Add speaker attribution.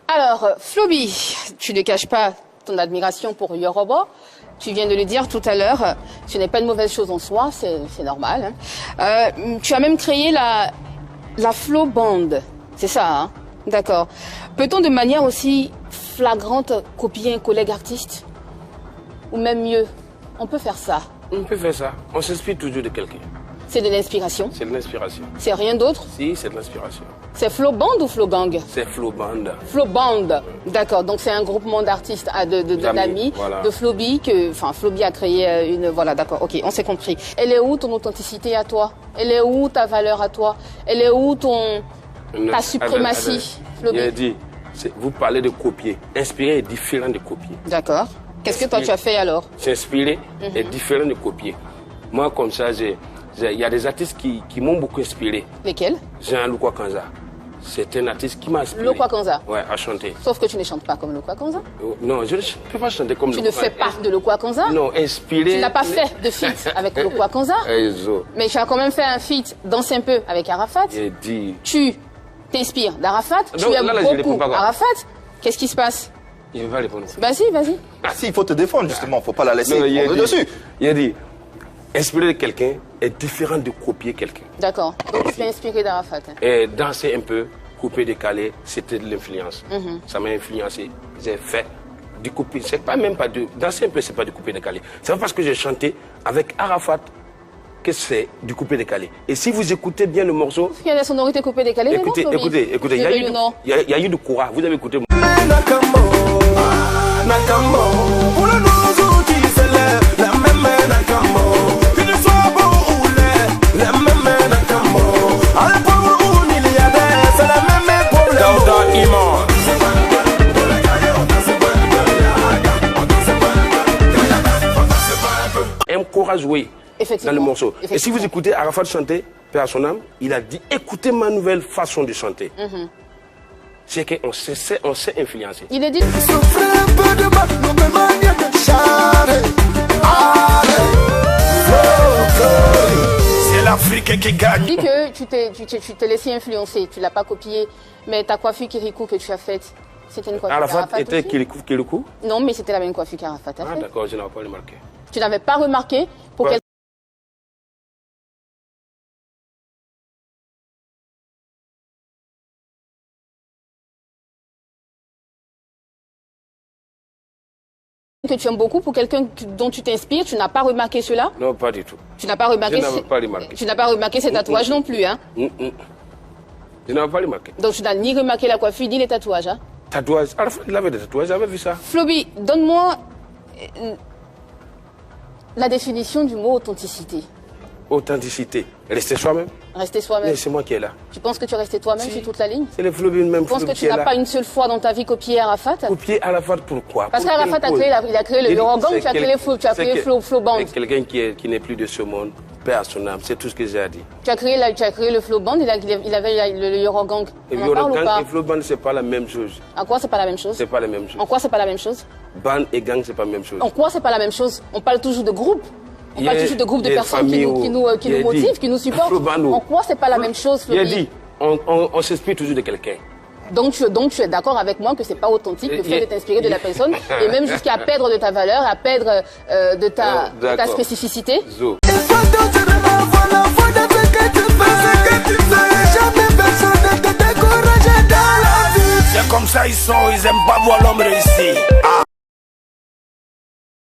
Speaker 1: Alors, Floby, tu ne caches pas ton admiration pour Yoruba. Tu viens de le dire tout à l'heure, ce n'est pas une mauvaise chose en soi, c'est normal. Hein. Tu as même créé la Flow Band, c'est ça, hein? D'accord. Peut-on de manière aussi flagrante copier un collègue artiste? Ou même mieux, on peut faire ça?
Speaker 2: On peut faire ça, on s'inspire toujours de quelqu'un.
Speaker 1: C'est de l'inspiration?
Speaker 2: C'est de l'inspiration.
Speaker 1: C'est rien d'autre?
Speaker 2: Si, c'est de l'inspiration.
Speaker 1: C'est Flow Band ou Flow Gang?
Speaker 2: C'est Flow Band.
Speaker 1: Flow Band, d'accord. Donc c'est un groupement d'artistes, d'amis, voilà. De Floby que, enfin, Floby a créé une, voilà, d'accord. Ok, on s'est compris. Elle est où ton authenticité à toi? Elle est où ta valeur à toi? Elle est où ta suprématie, Floby?
Speaker 2: Il a dit, vous parlez de copier. Inspirer est différent de copier.
Speaker 1: D'accord. Qu'est-ce que toi tu as fait alors?
Speaker 2: S'inspirer est différent de copier. Moi, comme ça, il y a des artistes qui m'ont beaucoup inspiré.
Speaker 1: Lesquels?
Speaker 2: Jean-Lucas Kanza. C'est un artiste qui m'a inspiré.
Speaker 1: Lokwa Kanza?
Speaker 2: Ouais, à chanter.
Speaker 1: Sauf que tu ne chantes pas comme Lokwa Kanza?
Speaker 2: Non, je ne peux pas chanter comme
Speaker 1: Lokwa. Tu ne fais pas de Lokwa Kanza?
Speaker 2: Non, inspiré.
Speaker 1: Tu n'as pas fait de feat avec Lokwa Kanza? Mais tu as quand même fait un feat, Danse un peu, avec Arafat.
Speaker 2: J'ai dit.
Speaker 1: Tu t'inspires d'Arafat? Tu aimes beaucoup Arafat? Qu'est-ce qui se passe?
Speaker 2: Il va répondre.
Speaker 1: Vas-y, vas-y.
Speaker 3: Ah si, il faut te défendre justement, il ne faut pas la laisser prendre dessus.
Speaker 2: Il a dit, inspirer de quelqu'un est différent de copier quelqu'un.
Speaker 1: D'accord. Donc tu t'es inspiré d'Arafat.
Speaker 2: Et danser un peu, couper, décaler, c'était de l'influence. Ça m'a influencé. J'ai fait du couper. C'est pas même pas de danser un peu, c'est pas du couper, décaler. C'est pas parce que j'ai chanté avec Arafat que c'est du couper, décaler. Et si vous écoutez bien le morceau,
Speaker 1: il y a des sonorités coupées, décalées.
Speaker 2: Écoutez, il y a eu du courage. Vous avez écouté. Un courage, oui, dans le morceau. Et si vous écoutez Arafat chanter, Père à son âme, il a dit écoutez ma nouvelle façon de chanter. C'est qu'on s'est influencé.
Speaker 1: Il a dit
Speaker 3: c'est l'Afrique qui gagne.
Speaker 1: Il dit que tu t'es laissé influencer, tu l'as pas copié, mais ta coiffure Kirikou que tu as faite, c'était une coiffure
Speaker 2: Arafat était Kirikou?
Speaker 1: Non, mais c'était la même coiffure qu'Arafat a fait.
Speaker 2: Ah d'accord, je n'avais pas remarqué.
Speaker 1: Tu n'avais pas remarqué pour quel... que tu aimes beaucoup, pour quelqu'un dont tu t'inspires, tu n'as pas remarqué cela?
Speaker 2: Non, pas du tout.
Speaker 1: Tu n'as pas remarqué?
Speaker 2: Je n'avais pas remarqué.
Speaker 1: Tu n'as pas remarqué ces tatouages non plus, hein?
Speaker 2: Je n'avais pas remarqué.
Speaker 1: Donc tu n'as ni remarqué la coiffure, ni les tatouages, hein?
Speaker 2: Tatouages? Arafat, il avait des tatouages, j'avais vu ça.
Speaker 1: Floby, donne-moi la définition du mot authenticité.
Speaker 2: Authenticité. Rester soi-même.
Speaker 1: Rester soi-même.
Speaker 2: C'est moi qui est là.
Speaker 1: Tu penses que tu es resté toi-même sur toute la ligne?
Speaker 2: C'est le Floby même.
Speaker 1: Tu penses que tu n'as pas une seule fois dans ta vie copié Arafat?
Speaker 2: Copié Arafat pourquoi?
Speaker 1: Parce qu'Arafat a créé le Yoruba, tu as créé Flow Band.
Speaker 2: C'est quelqu'un qui n'est plus de ce monde, Père à son âme, c'est tout ce que j'ai à dire.
Speaker 1: Tu as créé le Flow Band, il avait le Yoruba.
Speaker 2: Le Yoruba et Flow Band, c'est pas la même chose.
Speaker 1: En quoi c'est pas la même chose?
Speaker 2: C'est pas la même chose.
Speaker 1: En quoi c'est pas la même chose?
Speaker 2: Band et gang, c'est pas la même chose.
Speaker 1: En quoi c'est pas la même chose? On parle toujours de groupe. On parle toujours de groupes de personnes qui nous motivent, qui nous supportent. En quoi c'est pas la même chose, Floby?
Speaker 2: Il a dit, on s'inspire toujours de quelqu'un.
Speaker 1: Donc tu es d'accord avec moi que c'est pas authentique le fait de t'inspirer de la personne et même jusqu'à perdre de ta valeur, à perdre de ta spécificité.
Speaker 3: C'est comme ça ils sont, ils aiment pas voir l'homme réussir.